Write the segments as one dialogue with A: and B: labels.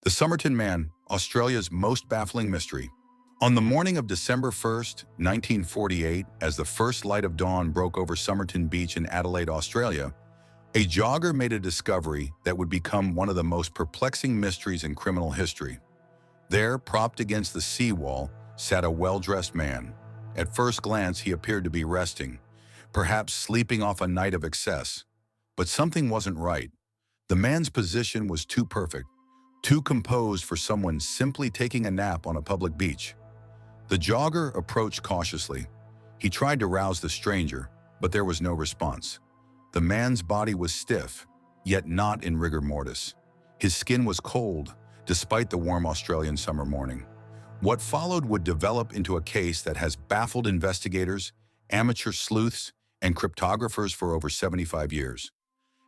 A: The Somerton Man, Australia's most baffling mystery. On the morning of December 1st, 1948, as the first light of dawn broke over Somerton Beach in Adelaide, Australia, a jogger made a discovery that would become one of the most perplexing mysteries in criminal history. There, propped against the seawall, sat a well-dressed man. At first glance, he appeared to be resting, perhaps sleeping off a night of excess. But something wasn't right. The man's position was too perfect, too composed for someone simply taking a nap on a public beach. The jogger approached cautiously. He tried to rouse the stranger, but there was no response. The man's body was stiff, yet not in rigor mortis. His skin was cold, despite the warm Australian summer morning. What followed would develop into a case that has baffled investigators, amateur sleuths, and cryptographers for over 75 years.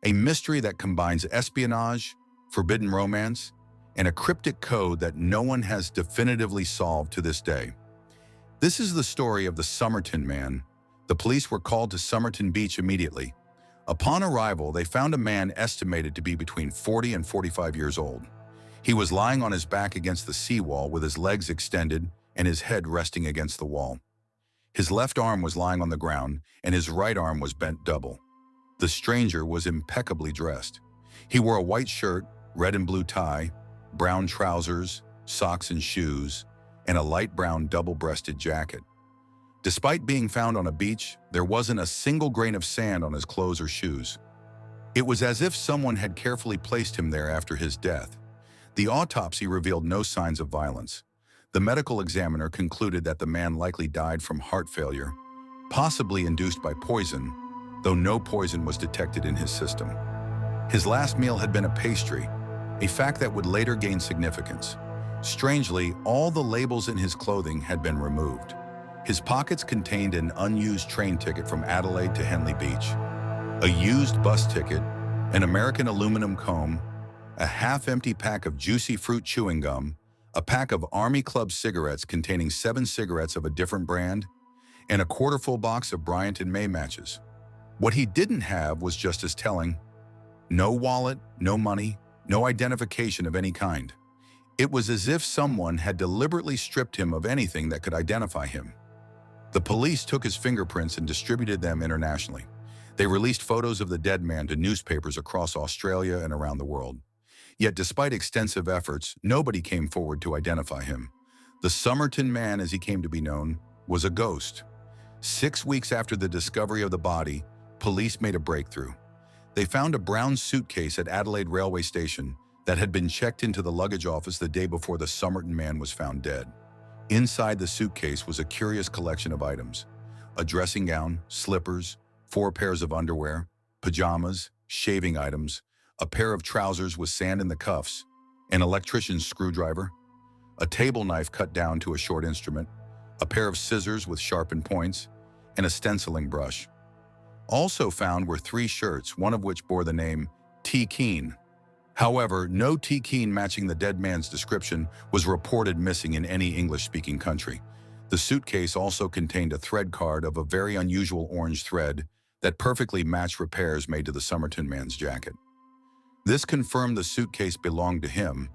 A: A mystery that combines espionage, forbidden romance, and a cryptic code that no one has definitively solved to this day. This is the story of the Somerton Man. The police were called to Somerton Beach immediately. Upon arrival, they found a man estimated to be between 40 and 45 years old. He was lying on his back against the seawall with his legs extended and his head resting against the wall. His left arm was lying on the ground and his right arm was bent double. The stranger was impeccably dressed. He wore a white shirt, red and blue tie, brown trousers, socks and shoes, and a light brown double-breasted jacket. Despite being found on a beach, there wasn't a single grain of sand on his clothes or shoes. It was as if someone had carefully placed him there after his death. The autopsy revealed no signs of violence. The medical examiner concluded that the man likely died from heart failure, possibly induced by poison, though no poison was detected in his system. His last meal had been a pastry, a fact that would later gain significance. Strangely, all the labels in his clothing had been removed. His pockets contained an unused train ticket from Adelaide to Henley Beach, a used bus ticket, an American aluminum comb, a half-empty pack of juicy fruit chewing gum, a pack of Army Club cigarettes containing 7 cigarettes of a different brand, and a quarter-full box of Bryant and May matches. What he didn't have was just as telling. No wallet, no money, no identification of any kind. It was as if someone had deliberately stripped him of anything that could identify him. The police took his fingerprints and distributed them internationally. They released photos of the dead man to newspapers across Australia and around the world. Yet despite extensive efforts, nobody came forward to identify him. The Somerton Man, as he came to be known, was a ghost. 6 weeks after the discovery of the body, police made a breakthrough. They found a brown suitcase at Adelaide railway station that had been checked into the luggage office the day before the Somerton Man was found dead. Inside the suitcase was a curious collection of items: a dressing gown, slippers, 4 pairs of underwear, pajamas, shaving items, a pair of trousers with sand in the cuffs, an electrician's screwdriver, a table knife cut down to a short instrument, a pair of scissors with sharpened points, and a stenciling brush. Also found were 3 shirts, one of which bore the name T. Keen. However, no T. Keen matching the dead man's description was reported missing in any English-speaking country. The suitcase also contained a thread card of a very unusual orange thread that perfectly matched repairs made to the Somerton Man's jacket. This confirmed the suitcase belonged to him,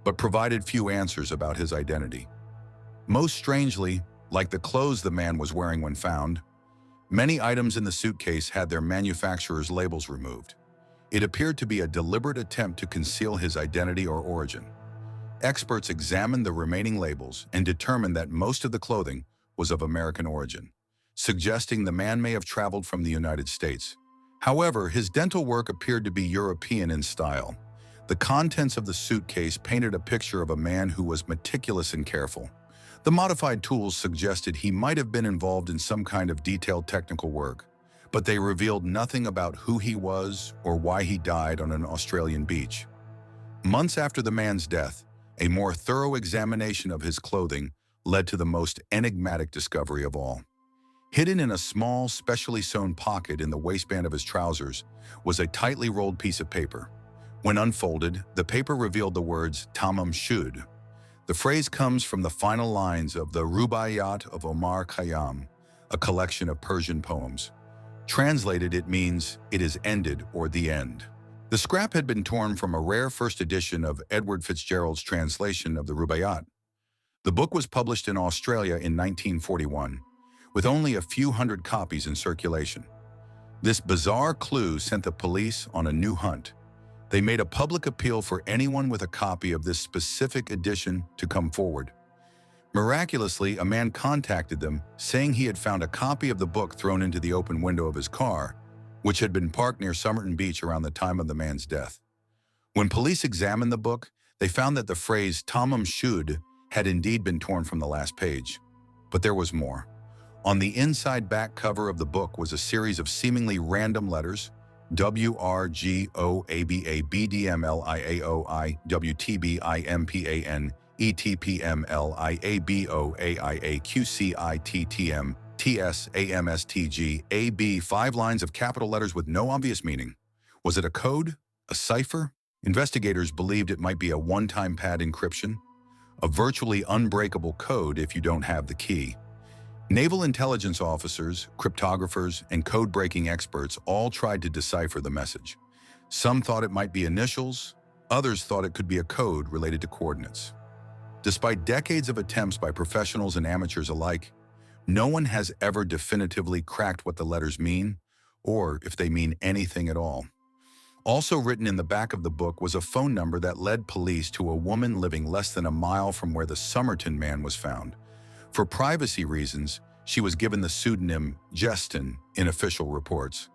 A: but provided few answers about his identity. Most strangely, like the clothes the man was wearing when found, many items in the suitcase had their manufacturer's labels removed. It appeared to be a deliberate attempt to conceal his identity or origin. Experts examined the remaining labels and determined that most of the clothing was of American origin, suggesting the man may have traveled from the United States. However, his dental work appeared to be European in style. The contents of the suitcase painted a picture of a man who was meticulous and careful. The modified tools suggested he might have been involved in some kind of detailed technical work, but they revealed nothing about who he was or why he died on an Australian beach. Months after the man's death, a more thorough examination of his clothing led to the most enigmatic discovery of all. Hidden in a small, specially sewn pocket in the waistband of his trousers was a tightly rolled piece of paper. When unfolded, the paper revealed the words "Tamam Shud." The phrase comes from the final lines of the Rubaiyat of Omar Khayyam, a collection of Persian poems. Translated, it means, "It is ended," or "the end." The scrap had been torn from a rare first edition of Edward Fitzgerald's translation of the Rubaiyat. The book was published in Australia in 1941, with only a few hundred copies in circulation. This bizarre clue sent the police on a new hunt. They made a public appeal for anyone with a copy of this specific edition to come forward. Miraculously, a man contacted them, saying he had found a copy of the book thrown into the open window of his car, which had been parked near Somerton Beach around the time of the man's death. When police examined the book, they found that the phrase "Tamam Shud" had indeed been torn from the last page. But there was more. On the inside back cover of the book was a series of seemingly random letters: WRGOABABDMLIAOI WTBIMPAN ETPMLIABOAIAQCITTM TSAMSTG AB, 5 lines of capital letters with no obvious meaning. Was it a code? A cipher? Investigators believed it might be a one-time pad encryption, a virtually unbreakable code if you don't have the key. Naval intelligence officers, cryptographers, and code-breaking experts all tried to decipher the message. Some thought it might be initials, others thought it could be a code related to coordinates. Despite decades of attempts by professionals and amateurs alike, no one has ever definitively cracked what the letters mean, or if they mean anything at all. Also written in the back of the book was a phone number that led police to a woman living less than a mile from where the Somerton Man was found. For privacy reasons, she was given the pseudonym Justin in official reports.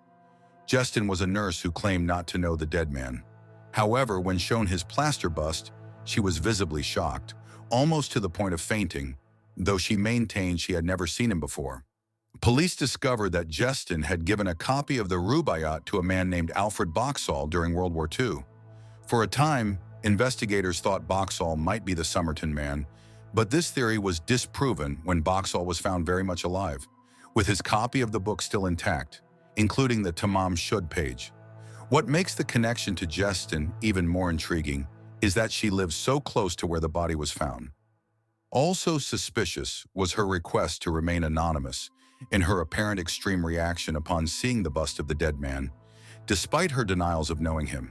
A: Justin was a nurse who claimed not to know the dead man. However, when shown his plaster bust, she was visibly shocked, almost to the point of fainting, though she maintained she had never seen him before. Police discovered that Justin had given a copy of the Rubaiyat to a man named Alfred Boxall during World War II. For a time, investigators thought Boxall might be the Somerton Man, but this theory was disproven when Boxall was found very much alive, with his copy of the book still intact, including the Tamam Shud page. What makes the connection to Justin even more intriguing is that she lived so close to where the body was found. Also suspicious was her request to remain anonymous in her apparent extreme reaction upon seeing the bust of the dead man, despite her denials of knowing him.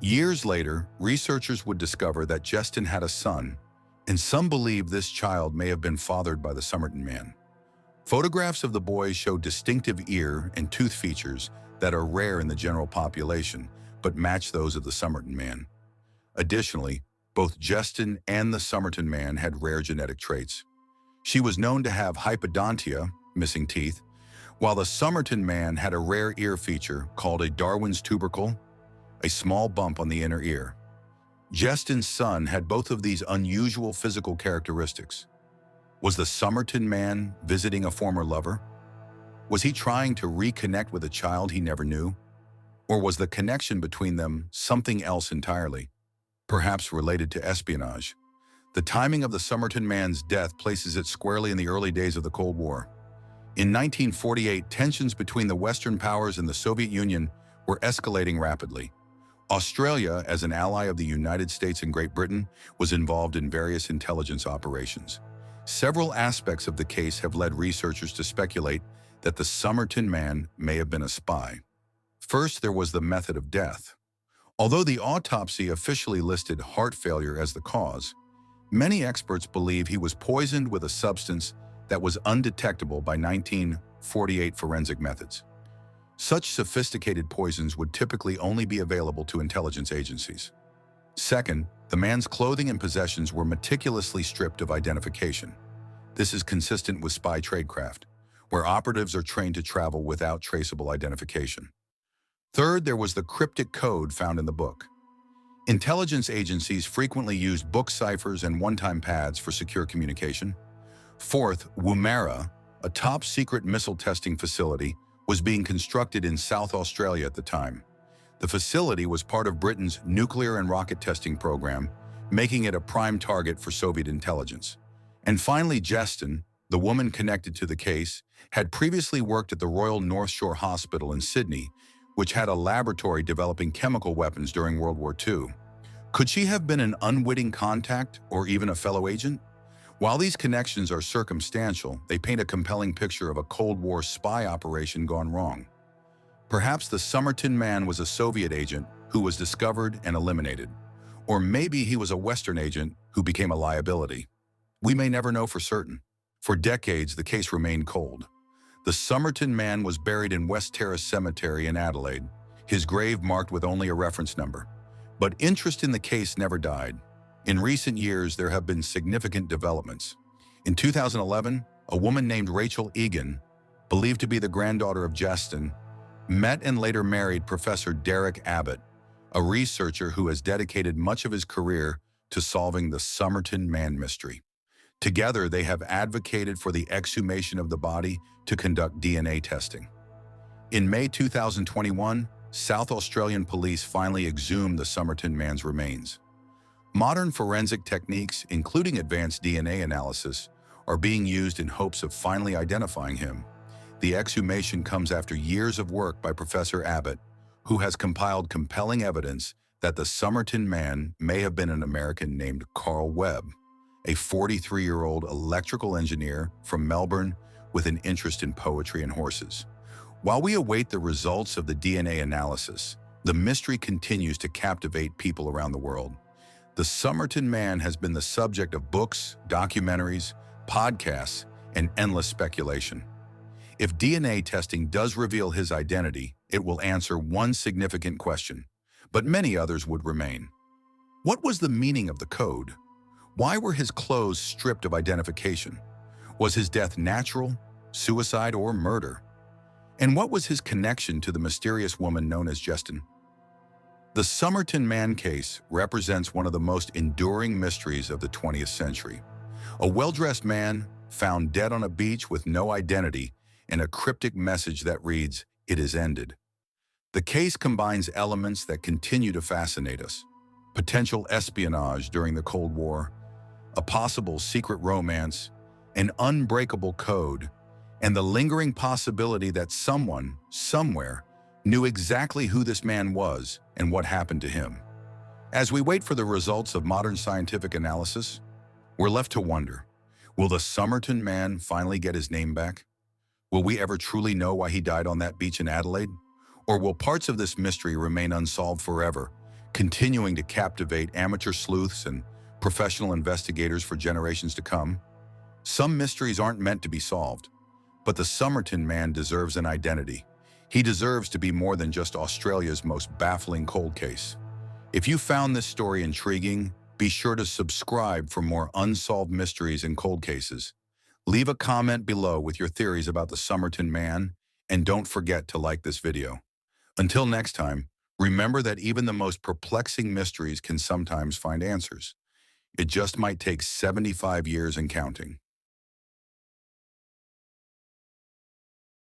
A: Years later, researchers would discover that Justin had a son, and some believe this child may have been fathered by the Somerton Man. Photographs of the boy show distinctive ear and tooth features that are rare in the general population, but match those of the Somerton Man. Additionally, both Justin and the Somerton Man had rare genetic traits. She was known to have hypodontia, missing teeth, while the Somerton Man had a rare ear feature called a Darwin's tubercle, a small bump on the inner ear. Justin's son had both of these unusual physical characteristics. Was the Somerton Man visiting a former lover? Was he trying to reconnect with a child he never knew? Or was the connection between them something else entirely, perhaps related to espionage? The timing of the Somerton Man's death places it squarely in the early days of the Cold War. In 1948, tensions between the Western powers and the Soviet Union were escalating rapidly. Australia, as an ally of the United States and Great Britain, was involved in various intelligence operations. Several aspects of the case have led researchers to speculate that the Somerton Man may have been a spy. First, there was the method of death. Although the autopsy officially listed heart failure as the cause, many experts believe he was poisoned with a substance that was undetectable by 1948 forensic methods. Such sophisticated poisons would typically only be available to intelligence agencies. Second, the man's clothing and possessions were meticulously stripped of identification. This is consistent with spy tradecraft, where operatives are trained to travel without traceable identification. Third, there was the cryptic code found in the book. Intelligence agencies frequently used book ciphers and one-time pads for secure communication. Fourth, Woomera, a top-secret missile testing facility, was being constructed in South Australia at the time. The facility was part of Britain's nuclear and rocket testing program, making it a prime target for Soviet intelligence. And finally, Justin, the woman connected to the case, had previously worked at the Royal North Shore Hospital in Sydney, which had a laboratory developing chemical weapons during World War II. Could she have been an unwitting contact or even a fellow agent? While these connections are circumstantial, they paint a compelling picture of a Cold War spy operation gone wrong. Perhaps the Somerton Man was a Soviet agent who was discovered and eliminated. Or maybe he was a Western agent who became a liability. We may never know for certain. For decades, the case remained cold. The Somerton Man was buried in West Terrace Cemetery in Adelaide, his grave marked with only a reference number. But interest in the case never died. In recent years, there have been significant developments. In 2011, a woman named Rachel Egan, believed to be the granddaughter of Justin, met and later married Professor Derek Abbott, a researcher who has dedicated much of his career to solving the Somerton Man mystery. Together, they have advocated for the exhumation of the body to conduct DNA testing. In May 2021, South Australian police finally exhumed the Somerton Man's remains. Modern forensic techniques, including advanced DNA analysis, are being used in hopes of finally identifying him. The exhumation comes after years of work by Professor Abbott, who has compiled compelling evidence that the Somerton Man may have been an American named Carl Webb, a 43-year-old electrical engineer from Melbourne with an interest in poetry and horses. While we await the results of the DNA analysis, the mystery continues to captivate people around the world. The Somerton Man has been the subject of books, documentaries, podcasts, and endless speculation. If DNA testing does reveal his identity, it will answer one significant question, but many others would remain. What was the meaning of the code? Why were his clothes stripped of identification? Was his death natural, suicide, or murder? And what was his connection to the mysterious woman known as Justin? The Somerton Man case represents one of the most enduring mysteries of the 20th century. A well-dressed man found dead on a beach with no identity and a cryptic message that reads, "It is ended." The case combines elements that continue to fascinate us: potential espionage during the Cold War, a possible secret romance, an unbreakable code, and the lingering possibility that someone, somewhere, knew exactly who this man was and what happened to him. As we wait for the results of modern scientific analysis, we're left to wonder, will the Somerton Man finally get his name back? Will we ever truly know why he died on that beach in Adelaide? Or will parts of this mystery remain unsolved forever, continuing to captivate amateur sleuths and professional investigators for generations to come? Some mysteries aren't meant to be solved, but the Somerton Man deserves an identity. He deserves to be more than just Australia's most baffling cold case. If you found this story intriguing, be sure to subscribe for more unsolved mysteries and cold cases. Leave a comment below with your theories about the Somerton Man, and don't forget to like this video. Until next time, remember that even the most perplexing mysteries can sometimes find answers. It just might take 75 years and counting.